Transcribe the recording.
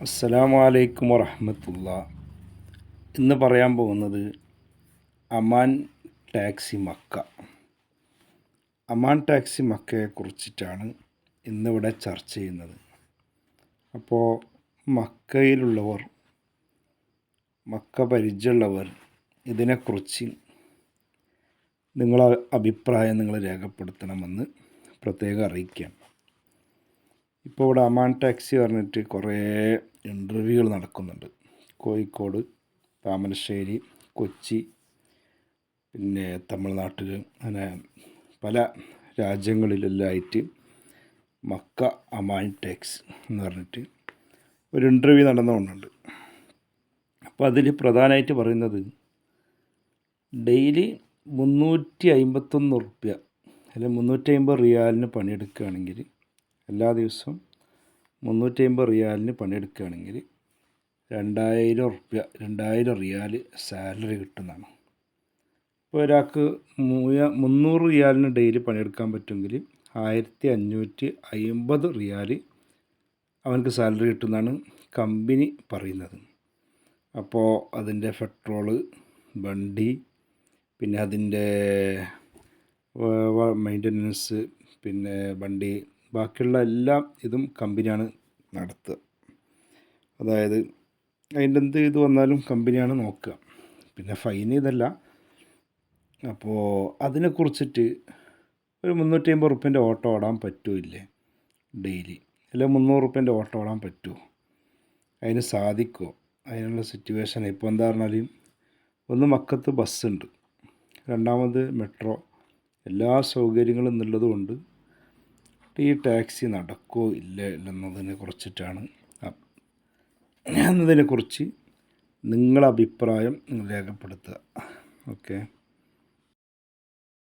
അസ്സലാമു അലൈക്കും വറഹ്മത്തുള്ളാ. ഇന്ന് പറയാൻ പോകുന്നത് Aman taxi Makkah. Aman taxi മക്കയെ കുറിച്ചിട്ടാണ് ഇന്നിവിടെ ചർച്ച ചെയ്യുന്നത്. അപ്പോൾ മക്കയിലുള്ളവർ, മക്ക പരിചയമുള്ളവർ ഇതിനെക്കുറിച്ച് നിങ്ങളെ അഭിപ്രായം നിങ്ങൾ രേഖപ്പെടുത്തണമെന്ന് പ്രത്യേകം അറിയിക്കാം. ഇപ്പോൾ ഇവിടെ അമാൻ ടാക്സി പറഞ്ഞിട്ട് കുറേ ഇൻ്റർവ്യൂകൾ നടക്കുന്നുണ്ട്. കോഴിക്കോട്, താമരശ്ശേരി, കൊച്ചി, പിന്നെ തമിഴ്നാട്ടിൽ, അങ്ങനെ പല രാജ്യങ്ങളിലെല്ലാമായിട്ട് മക്ക അമാൻ ടാക്സി എന്ന് പറഞ്ഞിട്ട് ഒരു ഇൻ്റർവ്യൂ നടന്നുകൊണ്ടുണ്ട്. അപ്പോൾ അതിൽ പ്രധാനമായിട്ട് പറയുന്നത് ഡെയിലി 351 റുപ്യ അല്ലെങ്കിൽ 350 റിയാലിന് പണിയെടുക്കുകയാണെങ്കിൽ, എല്ലാ ദിവസവും 350 റിയാലിന് പണിയെടുക്കുകയാണെങ്കിൽ 2000 റിയാൽ സാലറി കിട്ടുന്നതാണ്. ഇപ്പോൾ ഒരാൾക്ക് 300 റിയാലിന് ഡെയിലി പണിയെടുക്കാൻ പറ്റുമെങ്കിൽ 1550 റിയാൽ അവനക്ക് സാലറി കിട്ടുന്നതാണ് കമ്പനി പറയുന്നത്. അപ്പോൾ അതിൻ്റെ പെട്രോള്, വണ്ടി, പിന്നെ അതിൻ്റെ മെയിൻ്റനൻസ്, പിന്നെ വണ്ടി, ബാക്കിയുള്ള എല്ലാം ഇതും കമ്പനിയാണ് നടത്തുക. അതായത് അതിൻ്റെ എന്ത് ഇത് വന്നാലും കമ്പനിയാണ് നോക്കുക. പിന്നെ ഫൈൻ ഇതല്ല. അപ്പോൾ അതിനെക്കുറിച്ചിട്ട് ഒരു 350 റുപ്യൻ്റെ ഓട്ടോ ഓടാൻ പറ്റുമോ ഇല്ലേ ഡെയിലി, അല്ലെങ്കിൽ 300 റുപ്യൻ്റെ ഓട്ടോ ഓടാൻ പറ്റുമോ, അതിന് സാധിക്കുമോ, അതിനുള്ള സിറ്റുവേഷൻ ഇപ്പോൾ എന്താ പറഞ്ഞാൽ, ഒന്ന് മക്കത്ത് ബസ്സുണ്ട്, രണ്ടാമത് മെട്രോ, എല്ലാ സൗകര്യങ്ങളും എന്നുള്ളത് കൊണ്ട് ഈ ടാക്സി നടക്കുമോ ഇല്ല എന്നതിനെ കുറിച്ചിട്ടാണ് എന്നതിനെക്കുറിച്ച് നിങ്ങളെ അഭിപ്രായം രേഖപ്പെടുത്തുക. ഓക്കെ.